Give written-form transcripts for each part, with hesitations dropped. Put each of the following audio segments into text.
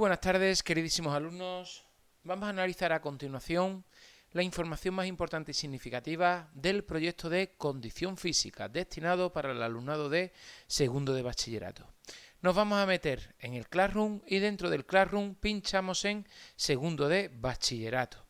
buenas tardes, queridísimos alumnos. Vamos a analizar a continuación la información más importante y significativa del proyecto de condición física destinado para el alumnado de segundo de bachillerato. Nos vamos a meter en el Classroom y dentro del Classroom pinchamos en segundo de bachillerato.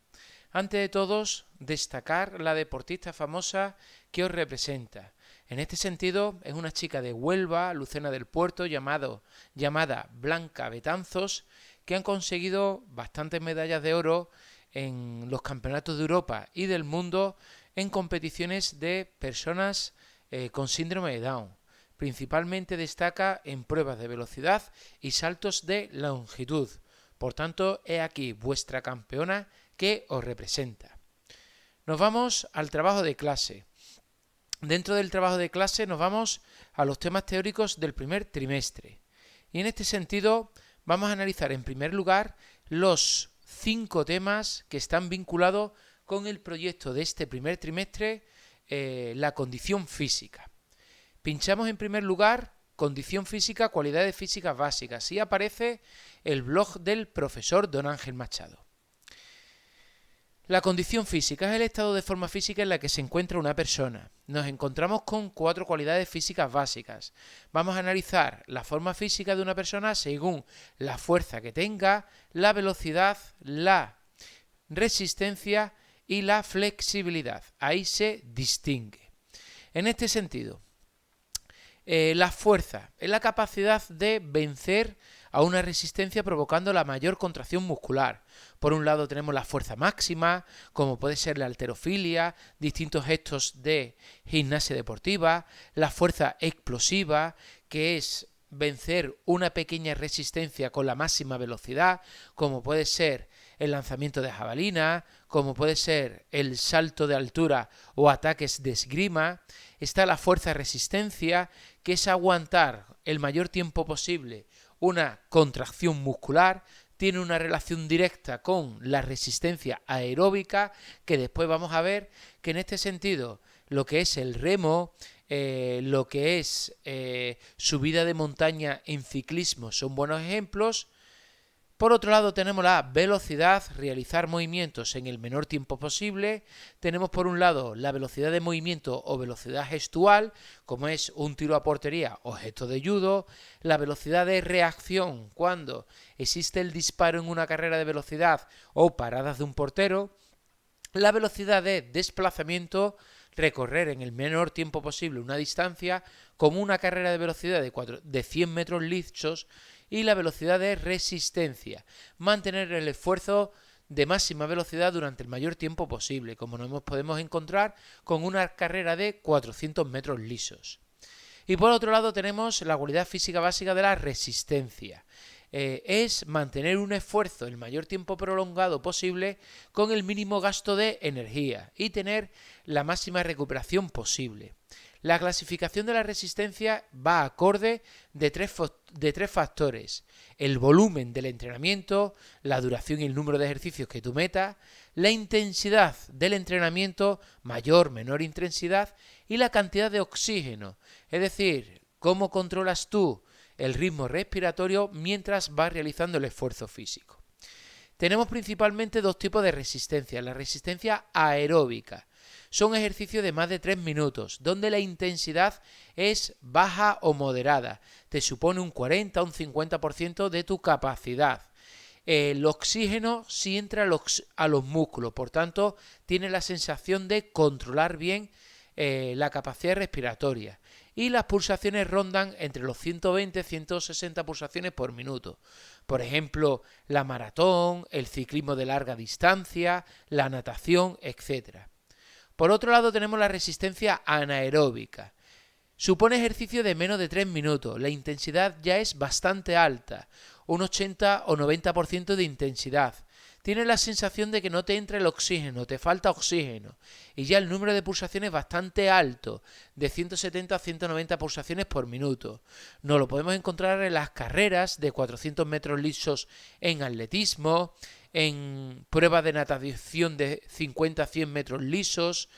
Antes de todos, destacar la deportista famosa que os representa. En este sentido, es una chica de Huelva, Lucena del Puerto, llamada Blanca Betanzos, que han conseguido bastantes medallas de oro en los campeonatos de Europa y del mundo en competiciones de personas con síndrome de Down. Principalmente destaca en pruebas de velocidad y saltos de longitud. Por tanto, he aquí vuestra campeona que os representa. Nos vamos al trabajo de clase. Dentro del trabajo de clase nos vamos a los temas teóricos del primer trimestre. Y en este sentido vamos a analizar en primer lugar los 5 temas que están vinculados con el proyecto de este primer trimestre, la condición física. Pinchamos en primer lugar condición física, cualidades físicas básicas, y aparece el blog del profesor Don Ángel Machado. La condición física es el estado de forma física en la que se encuentra una persona. Nos encontramos con 4 cualidades físicas básicas. Vamos a analizar la forma física de una persona según la fuerza que tenga, la velocidad, la resistencia y la flexibilidad. Ahí se distingue. En este sentido, la fuerza es la capacidad de vencer a una resistencia provocando la mayor contracción muscular. Por un lado tenemos la fuerza máxima, como puede ser la halterofilia, distintos gestos de gimnasia deportiva, la fuerza explosiva, que es vencer una pequeña resistencia con la máxima velocidad, como puede ser el lanzamiento de jabalina, como puede ser el salto de altura o ataques de esgrima. Está la fuerza resistencia, que es aguantar el mayor tiempo posible una contracción muscular. Tiene una relación directa con la resistencia aeróbica, que después vamos a ver que en este sentido lo que es el remo, lo que es subida de montaña en ciclismo son buenos ejemplos. Por otro lado tenemos la velocidad, realizar movimientos en el menor tiempo posible. Tenemos por un lado la velocidad de movimiento o velocidad gestual, como es un tiro a portería o gesto de judo. La velocidad de reacción, cuando existe el disparo en una carrera de velocidad o paradas de un portero. La velocidad de desplazamiento, recorrer en el menor tiempo posible una distancia, como una carrera de velocidad de 100 metros lisos. Y la velocidad de resistencia, mantener el esfuerzo de máxima velocidad durante el mayor tiempo posible, como nos podemos encontrar con una carrera de 400 metros lisos. Y por otro lado tenemos la cualidad física básica de la resistencia. Es mantener un esfuerzo el mayor tiempo prolongado posible con el mínimo gasto de energía y tener la máxima recuperación posible. La clasificación de la resistencia va acorde de tres factores: el volumen del entrenamiento, la duración y el número de ejercicios que tú metas, la intensidad del entrenamiento, mayor, menor intensidad, y la cantidad de oxígeno, es decir, cómo controlas tú el ritmo respiratorio mientras vas realizando el esfuerzo físico. Tenemos principalmente 2 tipos de resistencia. La resistencia aeróbica. Son ejercicios de más de 3 minutos, donde la intensidad es baja o moderada. Te supone un 40 o un 50% de tu capacidad. El oxígeno sí entra a los músculos, por tanto, tiene la sensación de controlar bien la capacidad respiratoria. Y las pulsaciones rondan entre los 120 y 160 pulsaciones por minuto. Por ejemplo, la maratón, el ciclismo de larga distancia, la natación, etc. Por otro lado tenemos la resistencia anaeróbica. Supone ejercicio de menos de 3 minutos. La intensidad ya es bastante alta, un 80 o 90% de intensidad. Tienes la sensación de que no te entra el oxígeno, te falta oxígeno. Y ya el número de pulsaciones es bastante alto, de 170 a 190 pulsaciones por minuto. Nos lo podemos encontrar en las carreras de 400 metros lisos en atletismo, en pruebas de natación de 50 a 100 metros lisos,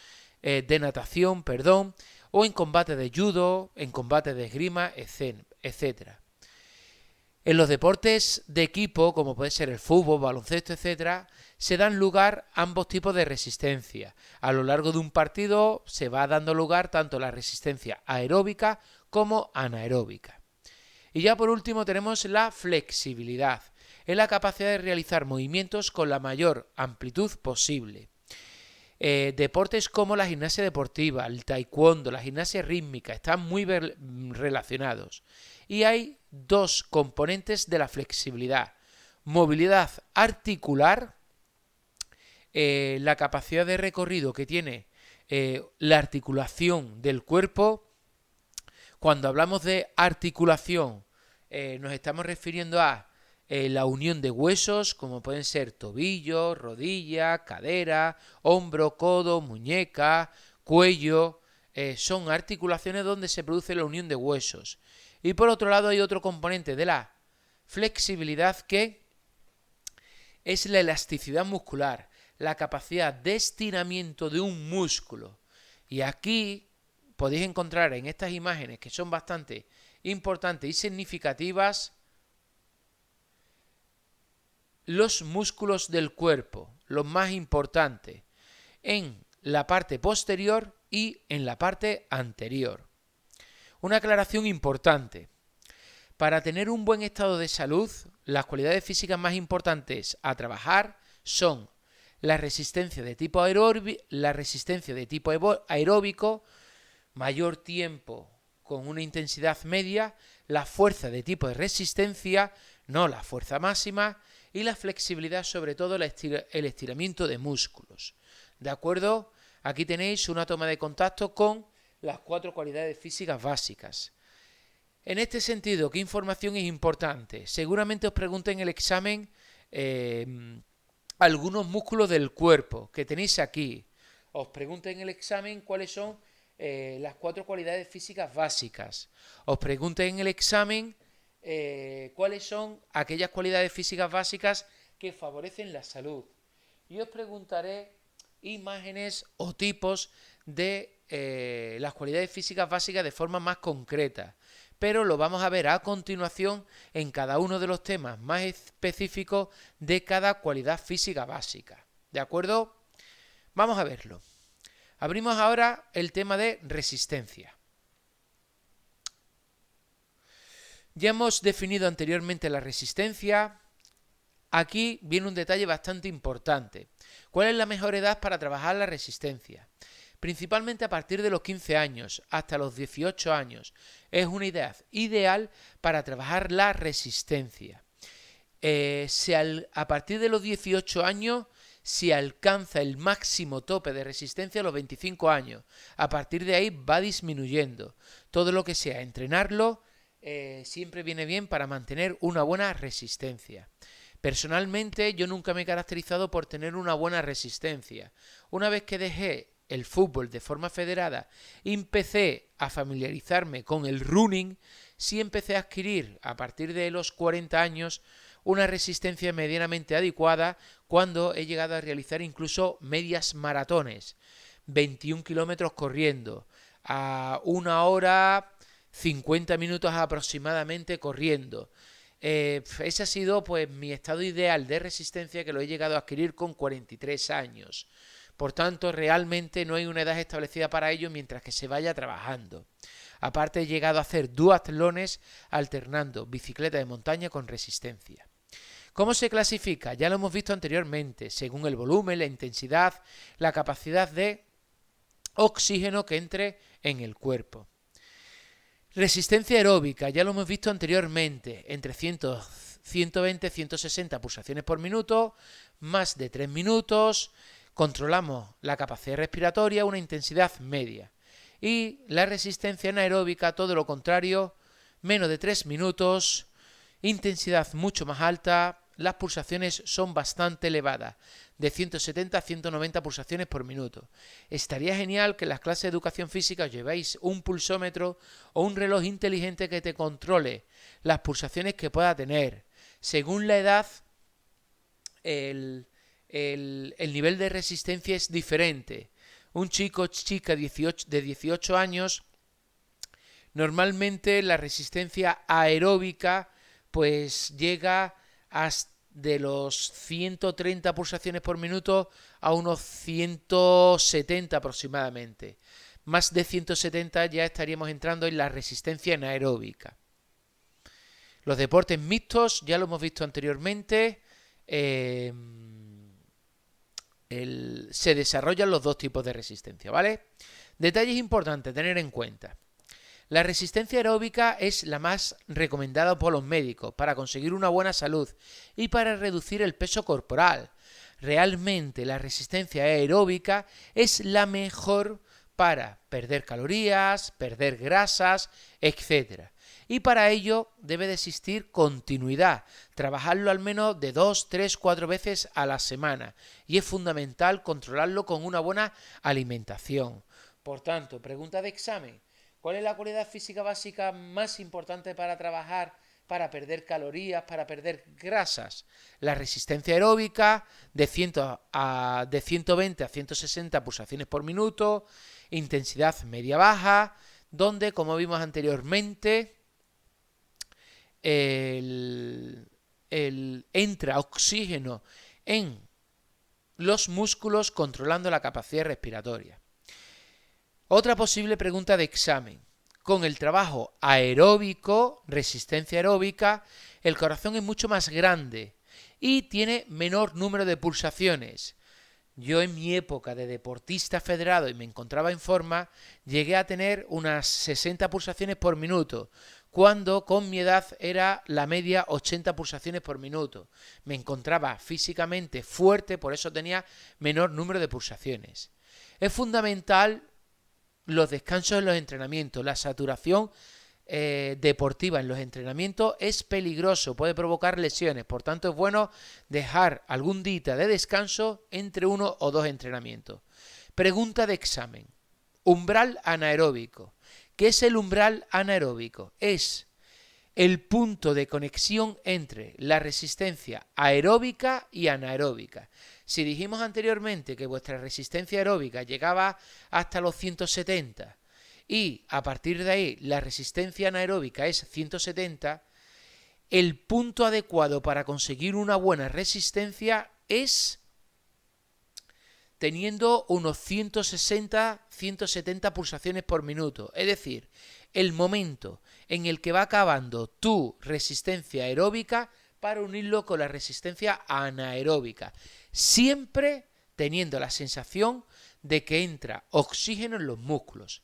o en combate de judo, en combate de esgrima, etc. En los deportes de equipo, como puede ser el fútbol, baloncesto, etcétera, se dan lugar ambos tipos de resistencia. A lo largo de un partido se va dando lugar tanto la resistencia aeróbica como anaeróbica. Y ya por último tenemos la flexibilidad. Es la capacidad de realizar movimientos con la mayor amplitud posible. Deportes como la gimnasia deportiva, el taekwondo, la gimnasia rítmica están muy relacionados. Y hay dos componentes de la flexibilidad: movilidad articular, la capacidad de recorrido que tiene la articulación del cuerpo. Cuando hablamos de articulación, nos estamos refiriendo a la unión de huesos, como pueden ser tobillo, rodilla, cadera, hombro, codo, muñeca, cuello. Son articulaciones donde se produce la unión de huesos. Y por otro lado hay otro componente de la flexibilidad que es la elasticidad muscular, la capacidad de estiramiento de un músculo. Y aquí podéis encontrar en estas imágenes, que son bastante importantes y significativas, los músculos del cuerpo, los más importantes, en la parte posterior y en la parte anterior. Una aclaración importante: para tener un buen estado de salud, las cualidades físicas más importantes a trabajar son la resistencia de tipo aeróbico, mayor tiempo con una intensidad media, la fuerza de tipo de resistencia, no la fuerza máxima, y la flexibilidad, sobre todo el estiramiento de músculos. ¿De acuerdo? Aquí tenéis una toma de contacto con las 4 cualidades físicas básicas. En este sentido, ¿qué información es importante? Seguramente os pregunten en el examen algunos músculos del cuerpo que tenéis aquí. Os pregunten en el examen cuáles son las 4 cualidades físicas básicas. Os pregunten en el examen cuáles son aquellas cualidades físicas básicas que favorecen la salud. Y os preguntaré imágenes o tipos de las cualidades físicas básicas de forma más concreta. Pero lo vamos a ver a continuación en cada uno de los temas más específicos de cada cualidad física básica. ¿De acuerdo? Vamos a verlo. Abrimos ahora el tema de resistencia. Ya hemos definido anteriormente la resistencia. Aquí viene un detalle bastante importante. ¿Cuál es la mejor edad para trabajar la resistencia? Principalmente a partir de los 15 años hasta los 18 años. Es una edad ideal para trabajar la resistencia. A partir de los 18 años se alcanza el máximo tope de resistencia a los 25 años. A partir de ahí va disminuyendo. Todo lo que sea entrenarlo siempre viene bien para mantener una buena resistencia. Personalmente yo nunca me he caracterizado por tener una buena resistencia. Una vez que dejé el fútbol de forma federada y empecé a familiarizarme con el running, sí empecé a adquirir a partir de los 40 años una resistencia medianamente adecuada cuando he llegado a realizar incluso medias maratones, 21 kilómetros corriendo, a 1 hora 50 minutos aproximadamente corriendo. Ese ha sido pues mi estado ideal de resistencia, que lo he llegado a adquirir con 43 años. Por tanto, realmente no hay una edad establecida para ello mientras que se vaya trabajando. Aparte, he llegado a hacer duatlones alternando bicicleta de montaña con resistencia. ¿Cómo se clasifica? Ya lo hemos visto anteriormente, según el volumen, la intensidad, la capacidad de oxígeno que entre en el cuerpo. Resistencia aeróbica, ya lo hemos visto anteriormente, entre 120 y 160 pulsaciones por minuto, más de 3 minutos, controlamos la capacidad respiratoria, una intensidad media. Y la resistencia anaeróbica, todo lo contrario, menos de 3 minutos, intensidad mucho más alta, las pulsaciones son bastante elevadas, de 170 a 190 pulsaciones por minuto. Estaría genial que en las clases de educación física os llevéis un pulsómetro o un reloj inteligente que te controle las pulsaciones que pueda tener. Según la edad, el nivel de resistencia es diferente. Un chico o chica de 18 años, normalmente la resistencia aeróbica pues llega de los 130 pulsaciones por minuto a unos 170 aproximadamente. Más de 170 ya estaríamos entrando en la resistencia anaeróbica. Los deportes mixtos, ya lo hemos visto anteriormente, se desarrollan los dos tipos de resistencia, ¿vale? Detalles importantes a tener en cuenta. La resistencia aeróbica es la más recomendada por los médicos para conseguir una buena salud y para reducir el peso corporal. Realmente la resistencia aeróbica es la mejor para perder calorías, perder grasas, etc. Y para ello debe de existir continuidad, trabajarlo al menos de 2, 3, 4 veces a la semana y es fundamental controlarlo con una buena alimentación. Por tanto, pregunta de examen. ¿Cuál es la cualidad física básica más importante para trabajar, para perder calorías, para perder grasas? La resistencia aeróbica de 120 a 160 pulsaciones por minuto, intensidad media-baja, donde, como vimos anteriormente, entra oxígeno en los músculos controlando la capacidad respiratoria. Otra posible pregunta de examen. Con el trabajo aeróbico, resistencia aeróbica, el corazón es mucho más grande y tiene menor número de pulsaciones. Yo en mi época de deportista federado y me encontraba en forma, llegué a tener unas 60 pulsaciones por minuto, cuando con mi edad era la media 80 pulsaciones por minuto. Me encontraba físicamente fuerte, por eso tenía menor número de pulsaciones. Es fundamental los descansos en los entrenamientos, la saturación deportiva en los entrenamientos es peligroso, puede provocar lesiones, por tanto es bueno dejar algún día de descanso entre 1 o 2 entrenamientos. Pregunta de examen. Umbral anaeróbico. ¿Qué es el umbral anaeróbico? Es el punto de conexión entre la resistencia aeróbica y anaeróbica. Si dijimos anteriormente que vuestra resistencia aeróbica llegaba hasta los 170 y a partir de ahí la resistencia anaeróbica es 170, el punto adecuado para conseguir una buena resistencia es teniendo unos 160-170 pulsaciones por minuto. Es decir, el momento en el que va acabando tu resistencia aeróbica para unirlo con la resistencia anaeróbica. Siempre teniendo la sensación de que entra oxígeno en los músculos.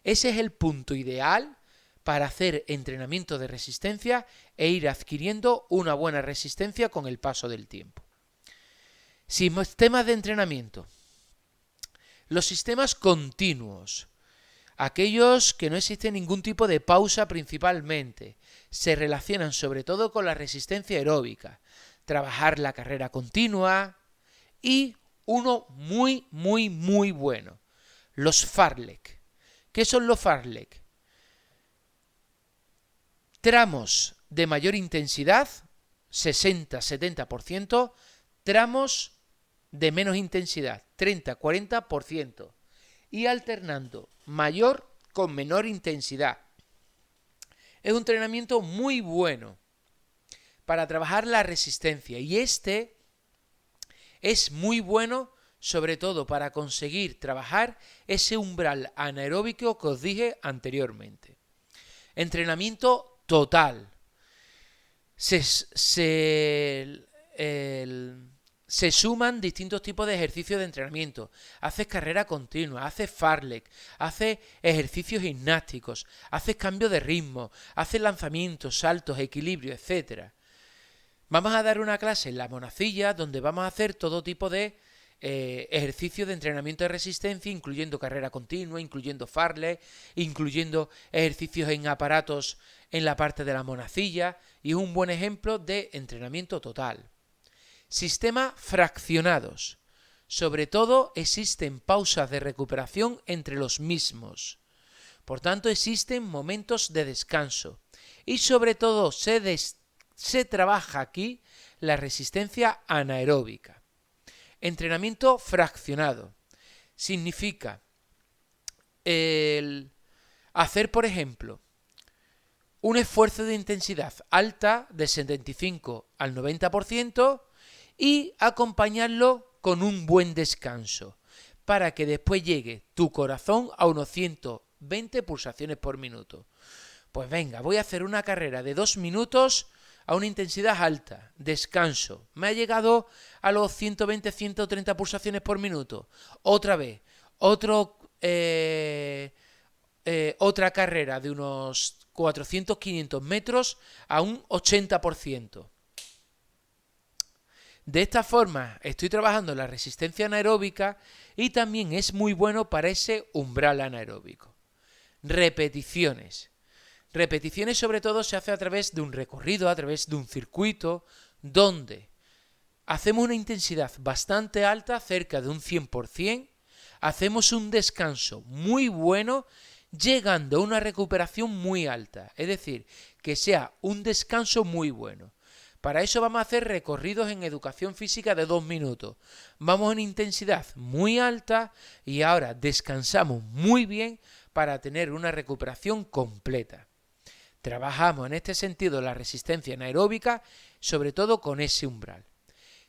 Ese es el punto ideal para hacer entrenamiento de resistencia e ir adquiriendo una buena resistencia con el paso del tiempo. Sistemas de entrenamiento. Los sistemas continuos, aquellos que no existe ningún tipo de pausa principalmente, se relacionan sobre todo con la resistencia aeróbica, trabajar la carrera continua y uno muy bueno, los fartlek. ¿Qué son los fartlek? Tramos de mayor intensidad, 60-70%, tramos de menos intensidad, 30-40%, y alternando mayor con menor intensidad. Es un entrenamiento muy bueno para trabajar la resistencia y este es muy bueno sobre todo para conseguir trabajar ese umbral anaeróbico que os dije anteriormente. Entrenamiento total. Se suman distintos tipos de ejercicios de entrenamiento. Haces carrera continua, haces fartlek, haces ejercicios gimnásticos, haces cambio de ritmo, haces lanzamientos, saltos, equilibrio, etc. Vamos a dar una clase en la Monacilla donde vamos a hacer todo tipo de ejercicios de entrenamiento de resistencia, incluyendo carrera continua, incluyendo fartlek, incluyendo ejercicios en aparatos en la parte de la Monacilla, y es un buen ejemplo de entrenamiento total. Sistemas fraccionados. Sobre todo existen pausas de recuperación entre los mismos. Por tanto, existen momentos de descanso. Y sobre todo se trabaja aquí la resistencia anaeróbica. Entrenamiento fraccionado. Significa el hacer, por ejemplo, un esfuerzo de intensidad alta de 75 al 90% y acompañarlo con un buen descanso para que después llegue tu corazón a unos 120 pulsaciones por minuto. Pues venga, voy a hacer una carrera de 2 minutos a una intensidad alta, descanso. Me ha llegado a los 120-130 pulsaciones por minuto. Otra vez, otra carrera de unos 400-500 metros a un 80%. De esta forma estoy trabajando la resistencia anaeróbica y también es muy bueno para ese umbral anaeróbico. Repeticiones. Repeticiones sobre todo se hace a través de un recorrido, a través de un circuito, donde hacemos una intensidad bastante alta, cerca de un 100%, hacemos un descanso muy bueno, llegando a una recuperación muy alta, es decir, que sea un descanso muy bueno. Para eso vamos a hacer recorridos en educación física de 2 minutos. Vamos a una intensidad muy alta y ahora descansamos muy bien para tener una recuperación completa. Trabajamos en este sentido la resistencia anaeróbica, sobre todo con ese umbral.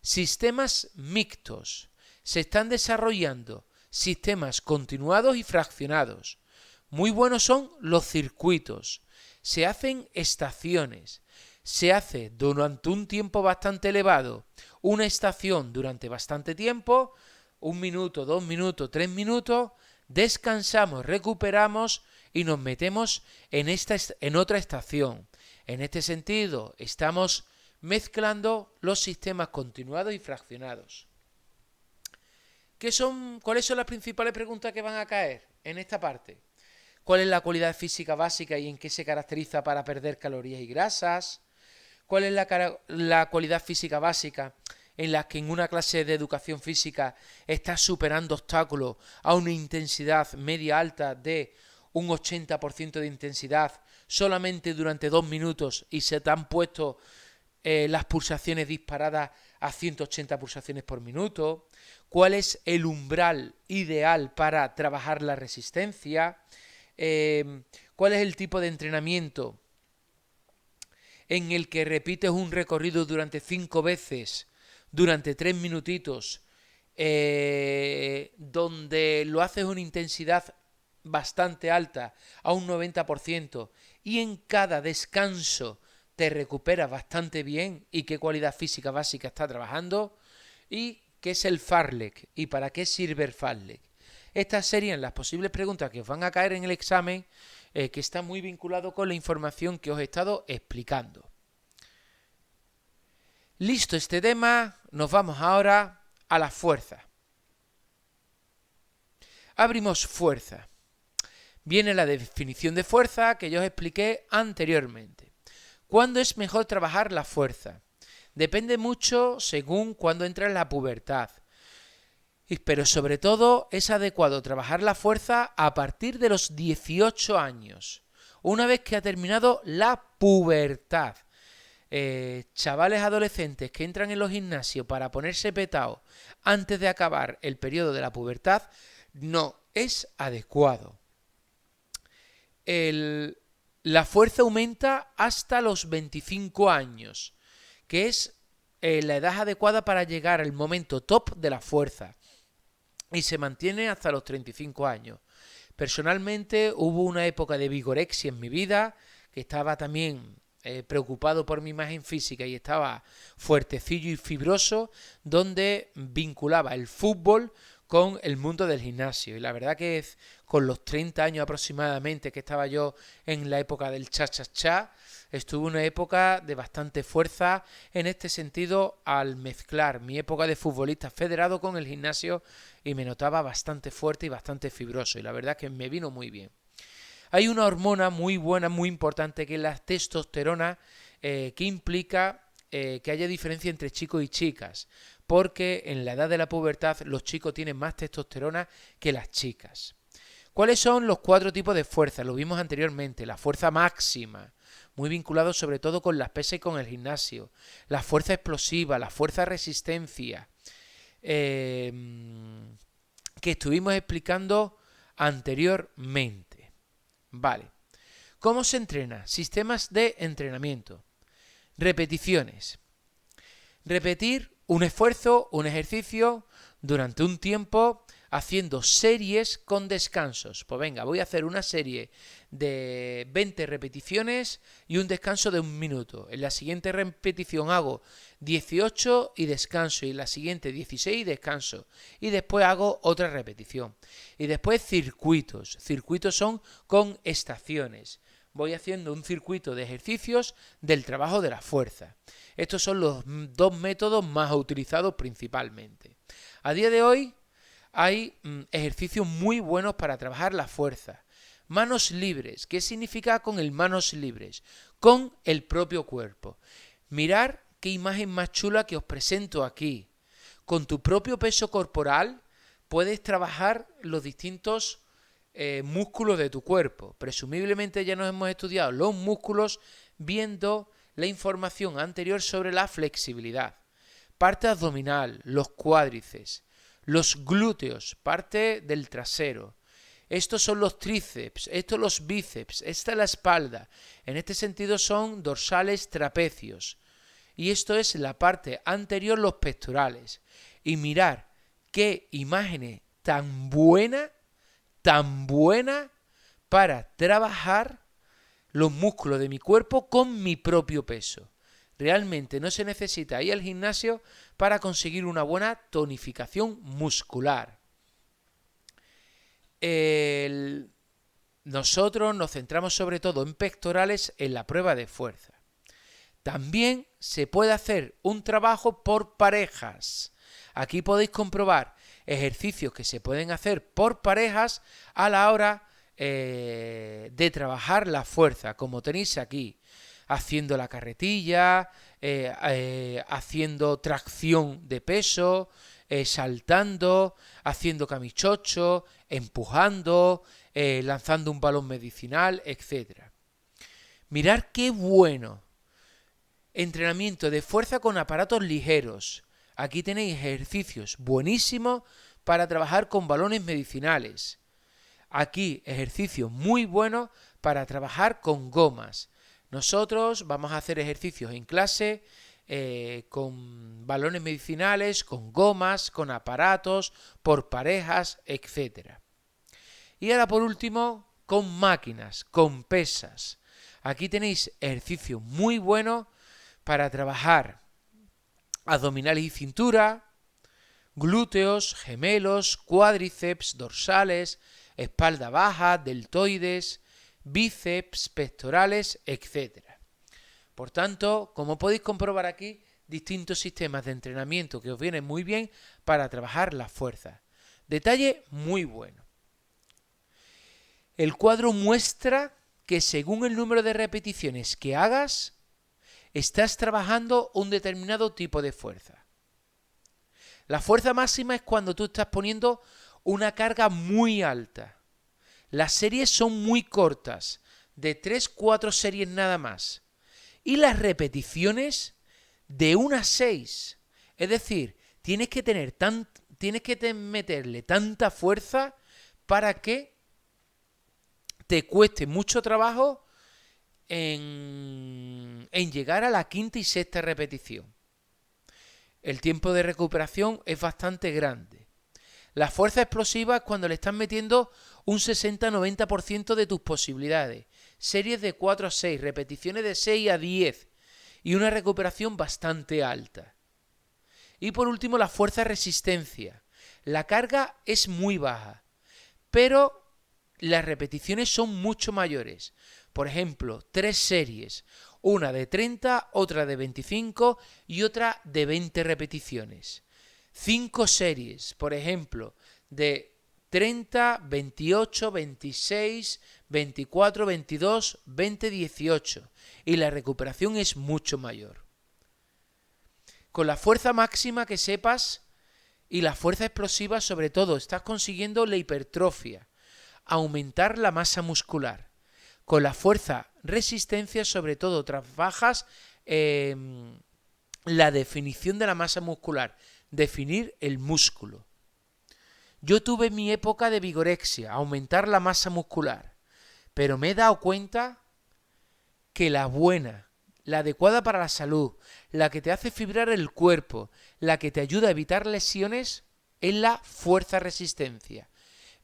Sistemas mixtos. Se están desarrollando sistemas continuados y fraccionados. Muy buenos son los circuitos. Se hacen estaciones. Se hace durante un tiempo bastante elevado una estación durante bastante tiempo, 1 minuto, 2 minutos, 3 minutos, descansamos, recuperamos y nos metemos en otra estación. En este sentido, estamos mezclando los sistemas continuados y fraccionados. ¿Cuáles son las principales preguntas que van a caer en esta parte? ¿Cuál es la cualidad física básica y en qué se caracteriza para perder calorías y grasas? ¿Cuál es la cualidad física básica en la que en una clase de educación física estás superando obstáculos a una intensidad media alta de un 80% de intensidad solamente durante 2 minutos y se te han puesto las pulsaciones disparadas a 180 pulsaciones por minuto? ¿Cuál es el umbral ideal para trabajar la resistencia? ¿Cuál es el tipo de entrenamiento en el que repites un recorrido durante 5 veces, durante 3 minutitos, donde lo haces una intensidad bastante alta, a un 90%, y en cada descanso te recuperas bastante bien? ¿Y qué cualidad física básica está trabajando? ¿Y qué es el Fartlek? ¿Y para qué sirve el Fartlek? Estas serían las posibles preguntas que os van a caer en el examen, que está muy vinculado con la información que os he estado explicando. Listo este tema, nos vamos ahora a la fuerza. Abrimos fuerza. Viene la definición de fuerza que yo os expliqué anteriormente. ¿Cuándo es mejor trabajar la fuerza? Depende mucho según cuándo entra en la pubertad. Pero sobre todo es adecuado trabajar la fuerza a partir de los 18 años, una vez que ha terminado la pubertad. Chavales adolescentes que entran en los gimnasios para ponerse petados antes de acabar el periodo de la pubertad, no es adecuado. La fuerza aumenta hasta los 25 años, que es la edad adecuada para llegar al momento top de la fuerza, y se mantiene hasta los 35 años. Personalmente hubo una época de vigorexia en mi vida, que estaba también preocupado por mi imagen física y estaba fuertecillo y fibroso, donde vinculaba el fútbol con el mundo del gimnasio. Y la verdad que con los 30 años aproximadamente que estaba yo en la época del cha-cha-cha, estuve una época de bastante fuerza en este sentido al mezclar mi época de futbolista federado con el gimnasio, y me notaba bastante fuerte y bastante fibroso, y la verdad que me vino muy bien. Hay una hormona muy buena, muy importante, que es la testosterona, que implica que haya diferencia entre chicos y chicas, porque en la edad de la pubertad los chicos tienen más testosterona que las chicas. ¿Cuáles son los 4 tipos de fuerza? Lo vimos anteriormente. La fuerza máxima, muy vinculado sobre todo con las pesas y con el gimnasio. La fuerza explosiva, la fuerza resistencia, que estuvimos explicando anteriormente. Vale. ¿Cómo se entrena? Sistemas de entrenamiento. Repeticiones. Repetir un esfuerzo, un ejercicio durante un tiempo haciendo series con descansos. Pues venga, voy a hacer una serie de 20 repeticiones y un descanso de 1 minuto. En la siguiente repetición hago 18 y descanso, y en la siguiente 16 y descanso. Y después hago otra repetición. Y después circuitos. Circuitos son con estaciones. Voy haciendo un circuito de ejercicios del trabajo de la fuerza. Estos son los 2 métodos más utilizados principalmente. A día de hoy hay ejercicios muy buenos para trabajar la fuerza. Manos libres. ¿Qué significa con el manos libres? Con el propio cuerpo. Mirar qué imagen más chula que os presento aquí. Con tu propio peso corporal puedes trabajar los distintos músculos de tu cuerpo. Presumiblemente ya nos hemos estudiado los músculos viendo la información anterior sobre la flexibilidad. Parte abdominal, los cuádriceps, los glúteos, parte del trasero. Estos son los tríceps, estos los bíceps, esta es la espalda. En este sentido son dorsales, trapecios. Y esto es la parte anterior, los pectorales. Y mirar qué imagen tan buena para trabajar los músculos de mi cuerpo con mi propio peso. Realmente no se necesita ir al gimnasio para conseguir una buena tonificación muscular. Nosotros nos centramos sobre todo en pectorales en la prueba de fuerza. También se puede hacer un trabajo por parejas. Aquí podéis comprobar ejercicios que se pueden hacer por parejas a la hora de trabajar la fuerza, como tenéis aquí, haciendo la carretilla, haciendo tracción de peso, saltando, haciendo camichocho, empujando, lanzando un balón medicinal, etc. Mirad qué bueno. Entrenamiento de fuerza con aparatos ligeros. Aquí tenéis ejercicios buenísimos para trabajar con balones medicinales. Aquí ejercicios muy buenos para trabajar con gomas. Nosotros vamos a hacer ejercicios en clase con balones medicinales, con gomas, con aparatos, por parejas, etc. Y ahora por último, con máquinas, con pesas. Aquí tenéis ejercicios muy buenos para trabajar abdominales y cintura, glúteos, gemelos, cuádriceps, dorsales, espalda baja, deltoides, bíceps, pectorales, etc. Por tanto, como podéis comprobar aquí, distintos sistemas de entrenamiento que os vienen muy bien para trabajar la fuerza. Detalle muy bueno. El cuadro muestra que según el número de repeticiones que hagas, estás trabajando un determinado tipo de fuerza. La fuerza máxima es cuando tú estás poniendo una carga muy alta. Las series son muy cortas, de 3-4 series nada más. Y las repeticiones de 1 a 6. Es decir, tienes que meterle tanta fuerza para que te cueste mucho trabajo en llegar a la 5ª y 6ª repetición. El tiempo de recuperación es bastante grande. La fuerza explosiva es cuando le estás metiendo un 60-90% de tus posibilidades. Series de 4 a 6, repeticiones de 6 a 10 y una recuperación bastante alta. Y por último, la fuerza resistencia. La carga es muy baja, pero las repeticiones son mucho mayores. Por ejemplo, 3 series, una de 30, otra de 25 y otra de 20 repeticiones. 5 series, por ejemplo, de 30, 28, 26, 24, 22, 20, 18 y la recuperación es mucho mayor. Con la fuerza máxima que sepas y la fuerza explosiva sobre todo estás consiguiendo la hipertrofia, aumentar la masa muscular. Con la fuerza resistencia sobre todo trabajas la definición de la masa muscular, definir el músculo. Yo tuve mi época de vigorexia, aumentar la masa muscular, pero me he dado cuenta que la buena, la adecuada para la salud, la que te hace fibrar el cuerpo, la que te ayuda a evitar lesiones, es la fuerza-resistencia.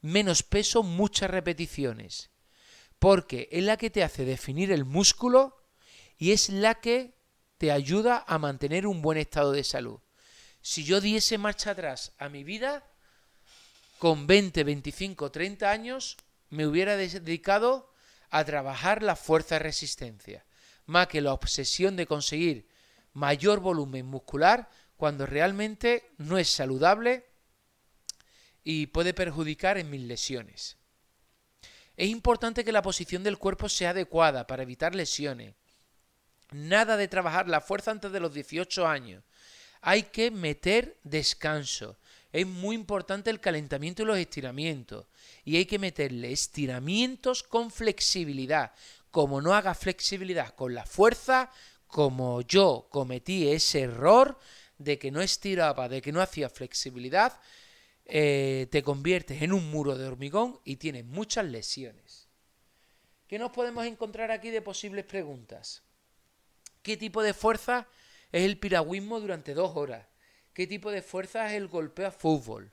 Menos peso, muchas repeticiones. Porque es la que te hace definir el músculo y es la que te ayuda a mantener un buen estado de salud. Si yo diese marcha atrás a mi vida, con 20, 25, 30 años, me hubiera dedicado a trabajar la fuerza-resistencia, más que la obsesión de conseguir mayor volumen muscular cuando realmente no es saludable y puede perjudicar en mis lesiones. Es importante que la posición del cuerpo sea adecuada para evitar lesiones. Nada de trabajar la fuerza antes de los 18 años. Hay que meter descanso. Es muy importante el calentamiento y los estiramientos. Y hay que meterle estiramientos con flexibilidad. Como no haga flexibilidad con la fuerza, como yo cometí ese error de que no estiraba, de que no hacía flexibilidad, te conviertes en un muro de hormigón y tienes muchas lesiones. ¿Qué nos podemos encontrar aquí de posibles preguntas? ¿Qué tipo de fuerza es el piragüismo durante 2 horas? ¿Qué tipo de fuerza es el golpeo a fútbol?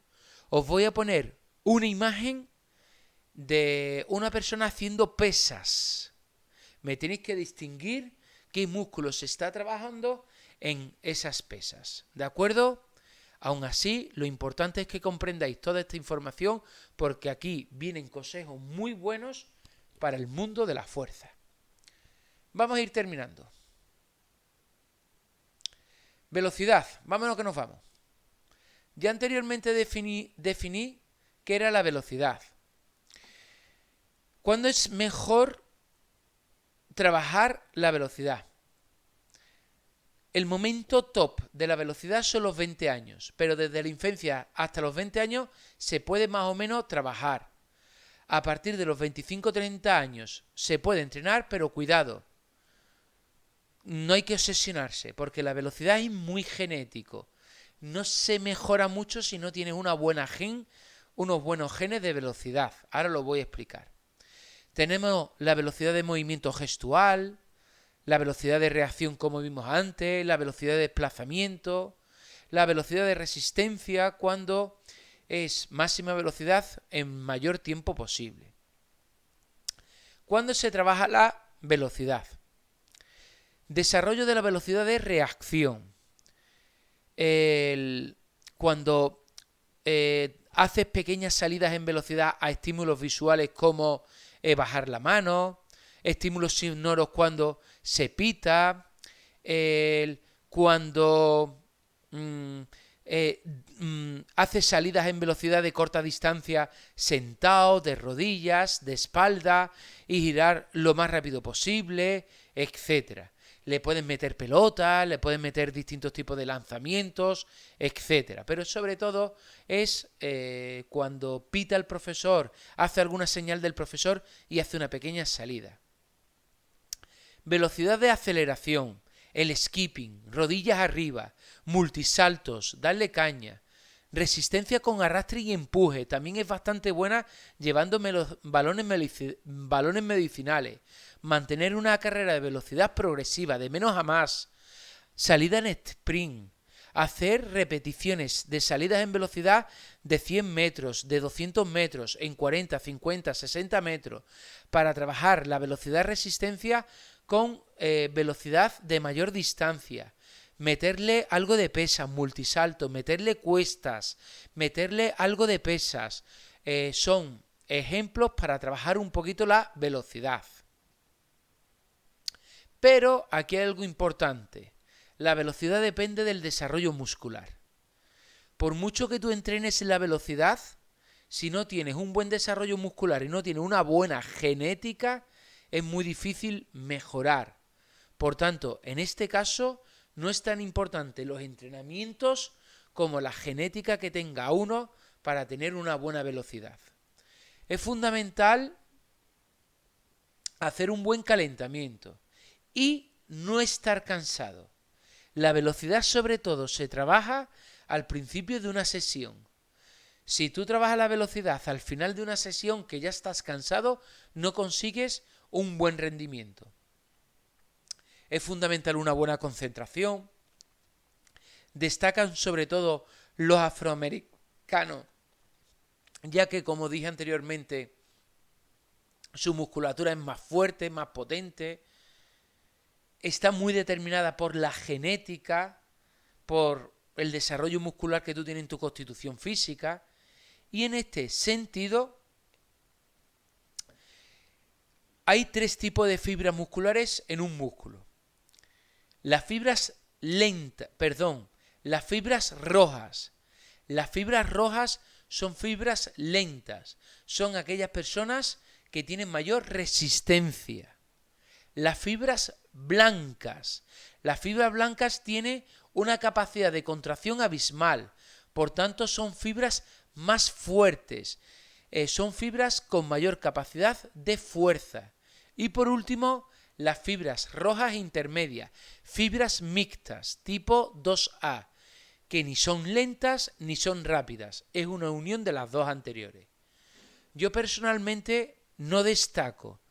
Os voy a poner una imagen de una persona haciendo pesas. Me tenéis que distinguir qué músculo se está trabajando en esas pesas. ¿De acuerdo? Aún así, lo importante es que comprendáis toda esta información porque aquí vienen consejos muy buenos para el mundo de la fuerza. Vamos a ir terminando. Velocidad. Vámonos que nos vamos. Ya anteriormente definí qué era la velocidad. ¿Cuándo es mejor trabajar la velocidad? El momento top de la velocidad son los 20 años, pero desde la infancia hasta los 20 años se puede más o menos trabajar. A partir de los 25-30 años se puede entrenar, pero cuidado, no hay que obsesionarse, porque la velocidad es muy genético. No se mejora mucho si no tienes unos buenos genes de velocidad. Ahora lo voy a explicar. Tenemos la velocidad de movimiento gestual, la velocidad de reacción como vimos antes, la velocidad de desplazamiento, la velocidad de resistencia cuando es máxima velocidad en mayor tiempo posible. ¿Cuándo se trabaja la velocidad? Desarrollo de la velocidad de reacción. Cuando haces pequeñas salidas en velocidad a estímulos visuales como bajar la mano, estímulos sonoros cuando se pita, cuando haces salidas en velocidad de corta distancia sentado, de rodillas, de espalda y girar lo más rápido posible, etcétera. Le puedes meter pelotas, le puedes meter distintos tipos de lanzamientos, etcétera. Pero sobre todo es cuando pita el profesor, hace alguna señal del profesor y hace una pequeña salida. Velocidad de aceleración, el skipping, rodillas arriba, multisaltos, darle caña. Resistencia con arrastre y empuje, también es bastante buena llevándome los balones medicinales. Mantener una carrera de velocidad progresiva, de menos a más. Salida en sprint. Hacer repeticiones de salidas en velocidad de 100 metros, de 200 metros, en 40, 50, 60 metros, para trabajar la velocidad resistencia con velocidad de mayor distancia. Meterle algo de pesas, multisalto, meterle cuestas, meterle algo de pesas. Son ejemplos para trabajar un poquito la velocidad. Pero aquí hay algo importante. La velocidad depende del desarrollo muscular. Por mucho que tú entrenes en la velocidad, si no tienes un buen desarrollo muscular y no tienes una buena genética, es muy difícil mejorar. Por tanto, en este caso, no es tan importante los entrenamientos como la genética que tenga uno para tener una buena velocidad. Es fundamental hacer un buen calentamiento y no estar cansado. La velocidad sobre todo se trabaja al principio de una sesión. Si tú trabajas la velocidad al final de una sesión que ya estás cansado, no consigues un buen rendimiento. es fundamental una buena concentración. Destacan sobre todo los afroamericanos, ya que, como dije anteriormente, su musculatura es más fuerte, más potente, está muy determinada por la genética, por el desarrollo muscular que tú tienes en tu constitución física, y en este sentido hay 3 tipos de fibras musculares en un músculo. Las fibras las fibras rojas. Las fibras rojas son fibras lentas, son aquellas personas que tienen mayor resistencia. Las fibras blancas tienen una capacidad de contracción abismal, por tanto son fibras más fuertes, son fibras con mayor capacidad de fuerza. Y por último, las fibras rojas intermedias, fibras mixtas tipo 2A, que ni son lentas ni son rápidas, es una unión de las dos anteriores. Yo personalmente no destaco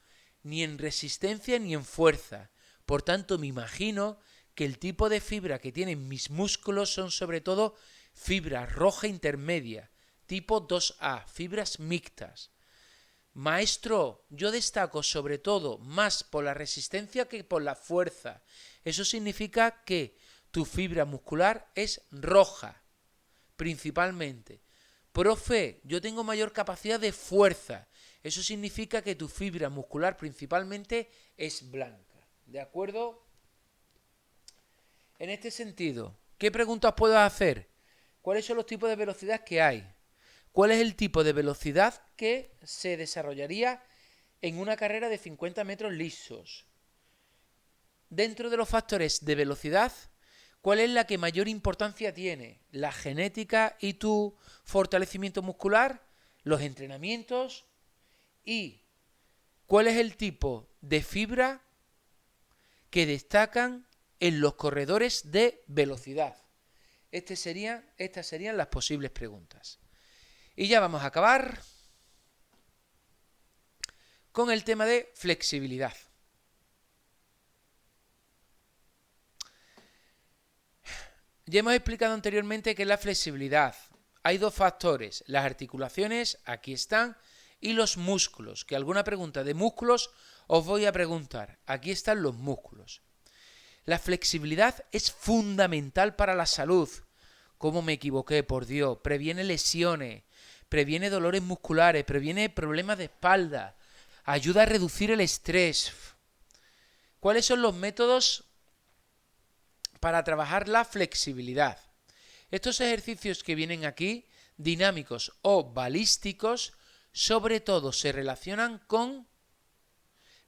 ni en resistencia ni en fuerza, por tanto me imagino que el tipo de fibra que tienen mis músculos son sobre todo fibra roja intermedia, tipo 2A, fibras mixtas. Maestro, yo destaco sobre todo más por la resistencia que por la fuerza. Eso significa que tu fibra muscular es roja, principalmente. Profe, yo tengo mayor capacidad de fuerza. Eso significa que tu fibra muscular principalmente es blanca. ¿De acuerdo? En este sentido, ¿qué preguntas puedo hacer? ¿Cuáles son los tipos de velocidad que hay? ¿Cuál es el tipo de velocidad que se desarrollaría en una carrera de 50 metros lisos? Dentro de los factores de velocidad, ¿cuál es la que mayor importancia tiene? ¿La genética y tu fortalecimiento muscular? ¿Los entrenamientos? ¿Y cuál es el tipo de fibra que destacan en los corredores de velocidad? Estas serían las posibles preguntas. Y ya vamos a acabar con el tema de flexibilidad. Ya hemos explicado anteriormente qué es la flexibilidad. Hay 2 factores, las articulaciones, aquí están, y los músculos, que alguna pregunta de músculos os voy a preguntar. Aquí están los músculos. La flexibilidad es fundamental para la salud. ¿Cómo me equivoqué? Por Dios. Previene lesiones, previene dolores musculares, previene problemas de espalda, ayuda a reducir el estrés. ¿Cuáles son los métodos para trabajar la flexibilidad? Estos ejercicios que vienen aquí, dinámicos o balísticos, sobre todo se relacionan con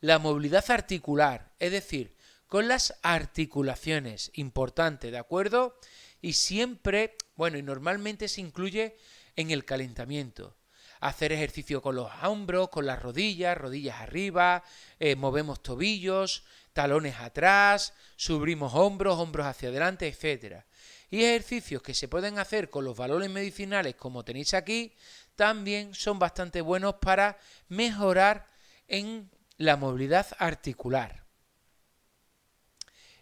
la movilidad articular, es decir, con las articulaciones, importante, ¿de acuerdo? Y siempre, y normalmente se incluye en el calentamiento. Hacer ejercicio con los hombros, con las rodillas arriba, movemos tobillos, talones atrás, subimos hombros hacia adelante, etc. Y ejercicios que se pueden hacer con los valores medicinales, como tenéis aquí, también son bastante buenos para mejorar en la movilidad articular.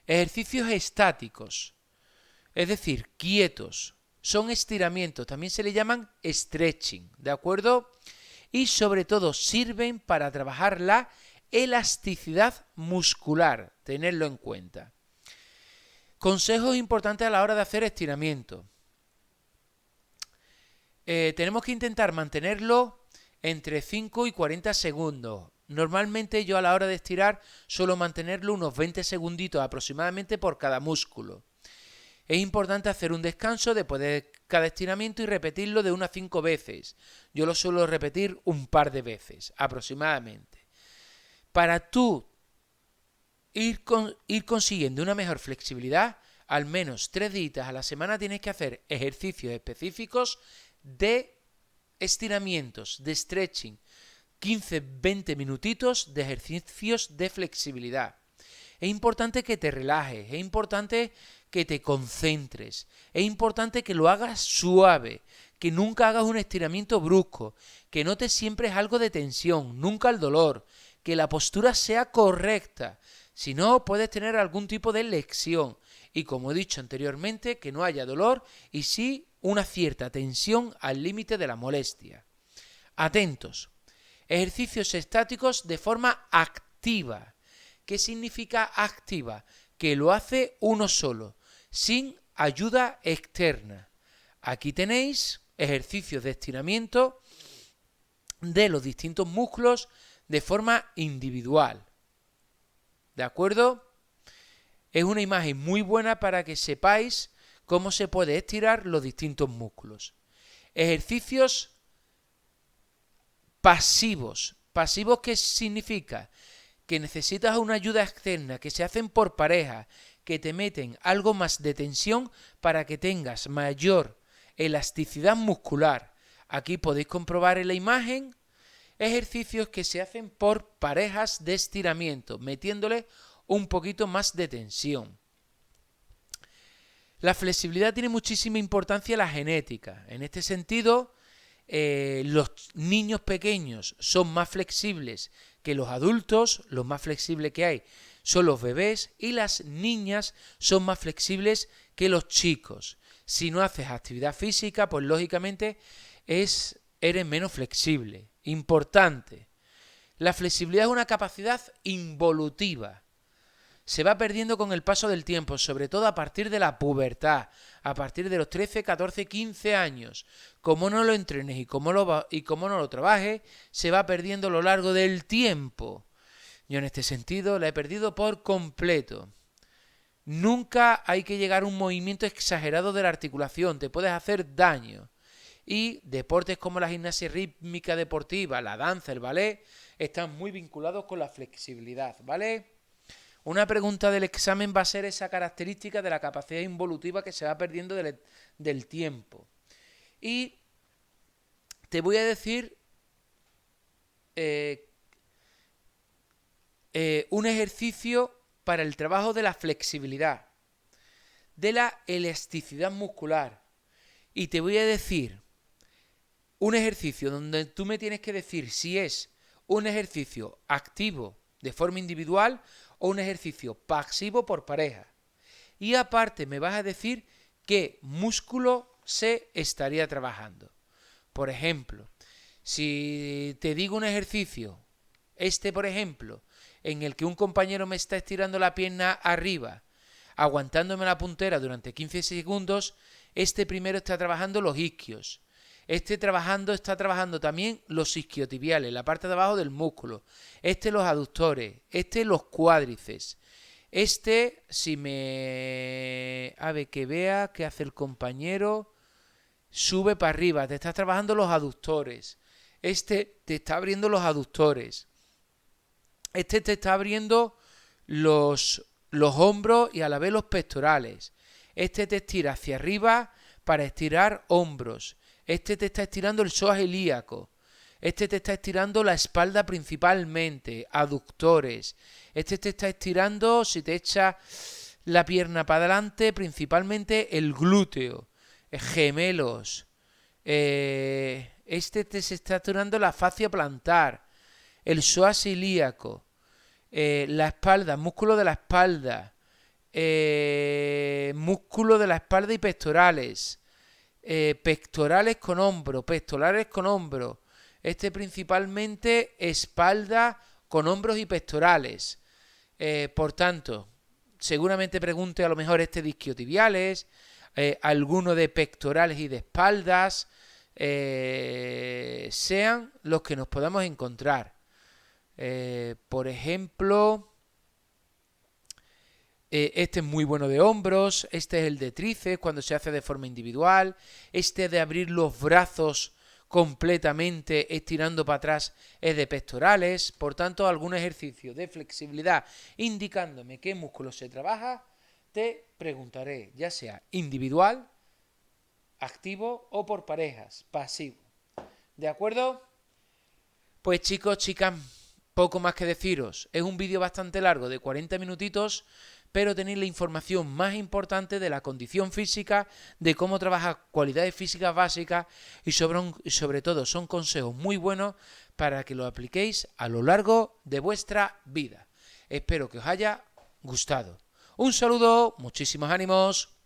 Ejercicios estáticos, es decir, quietos, son estiramientos, también se le llaman stretching, ¿de acuerdo? Y sobre todo sirven para trabajar la elasticidad muscular, tenerlo en cuenta. Consejos importantes a la hora de hacer estiramiento. Tenemos que intentar mantenerlo entre 5 y 40 segundos. Normalmente yo a la hora de estirar suelo mantenerlo unos 20 segunditos aproximadamente por cada músculo. Es importante hacer un descanso después de cada estiramiento y repetirlo de 1 a 5 veces. Yo lo suelo repetir un par de veces aproximadamente. Para tú ir consiguiendo una mejor flexibilidad, al menos 3 días a la semana tienes que hacer ejercicios específicos de estiramientos, de stretching, 15-20 minutitos de ejercicios de flexibilidad. Es importante que te relajes, es importante que te concentres, es importante que lo hagas suave, que nunca hagas un estiramiento brusco, que notes siempre algo de tensión, nunca el dolor, que la postura sea correcta. Si no, puedes tener algún tipo de lesión y, como he dicho anteriormente, que no haya dolor y sí una cierta tensión al límite de la molestia. Atentos. Ejercicios estáticos de forma activa. ¿Qué significa activa? Que lo hace uno solo, sin ayuda externa. Aquí tenéis ejercicios de estiramiento de los distintos músculos de forma individual. ¿De acuerdo? Es una imagen muy buena para que sepáis cómo se puede estirar los distintos músculos. Ejercicios pasivos. ¿Pasivos qué significa? Que necesitas una ayuda externa, que se hacen por pareja, que te meten algo más de tensión para que tengas mayor elasticidad muscular. Aquí podéis comprobar en la imagen ejercicios que se hacen por parejas de estiramiento, metiéndole un poquito más de tensión. La flexibilidad tiene muchísima importancia en la genética. En este sentido, los niños pequeños son más flexibles que los adultos, los más flexibles que hay son los bebés, y las niñas son más flexibles que los chicos. Si no haces actividad física, pues lógicamente eres menos flexible. Importante. La flexibilidad es una capacidad involutiva. Se va perdiendo con el paso del tiempo, sobre todo a partir de la pubertad, a partir de los 13, 14, 15 años. Como no lo entrenes y como no lo trabajes, se va perdiendo a lo largo del tiempo. Yo en este sentido la he perdido por completo. Nunca hay que llegar a un movimiento exagerado de la articulación, te puedes hacer daño. Y deportes como la gimnasia rítmica deportiva, la danza, el ballet, están muy vinculados con la flexibilidad, ¿vale? Una pregunta del examen va a ser esa característica de la capacidad involutiva que se va perdiendo del tiempo. Y te voy a decir un ejercicio para el trabajo de la flexibilidad, de la elasticidad muscular. Y te voy a decir un ejercicio donde tú me tienes que decir si es un ejercicio activo de forma individual o un ejercicio pasivo por pareja. Y aparte me vas a decir qué músculo se estaría trabajando. Por ejemplo, si te digo un ejercicio, por ejemplo, en el que un compañero me está estirando la pierna arriba, aguantándome la puntera durante 15 segundos, primero está trabajando los isquios. Está trabajando también los isquiotibiales, la parte de abajo del músculo. Los aductores. Los cuádriceps. A ver, que vea qué hace el compañero. Sube para arriba. Te estás trabajando los aductores. Te está abriendo los aductores. Te está abriendo los hombros y a la vez los pectorales. Te estira hacia arriba para estirar hombros. Te está estirando el psoas ilíaco. Te está estirando la espalda principalmente, aductores. Te está estirando, si te echa la pierna para adelante, principalmente el glúteo, gemelos. Te está estirando la fascia plantar, el psoas ilíaco, la espalda, músculo de la espalda, músculo de la espalda y pectorales. Pectorales con hombro, principalmente espalda con hombros y pectorales. Por tanto, seguramente pregunte a lo mejor de isquiotibiales, alguno de pectorales y de espaldas, sean los que nos podamos encontrar. Por ejemplo, es muy bueno de hombros, es el de tríceps cuando se hace de forma individual, de abrir los brazos completamente estirando para atrás es de pectorales. Por tanto, algún ejercicio de flexibilidad indicándome qué músculo se trabaja, te preguntaré, ya sea individual, activo o por parejas, pasivo. ¿De acuerdo? Pues chicos, chicas, poco más que deciros. Es un vídeo bastante largo, de 40 minutitos, pero tenéis la información más importante de la condición física, de cómo trabajar cualidades físicas básicas y sobre todo son consejos muy buenos para que lo apliquéis a lo largo de vuestra vida. Espero que os haya gustado. Un saludo, muchísimos ánimos.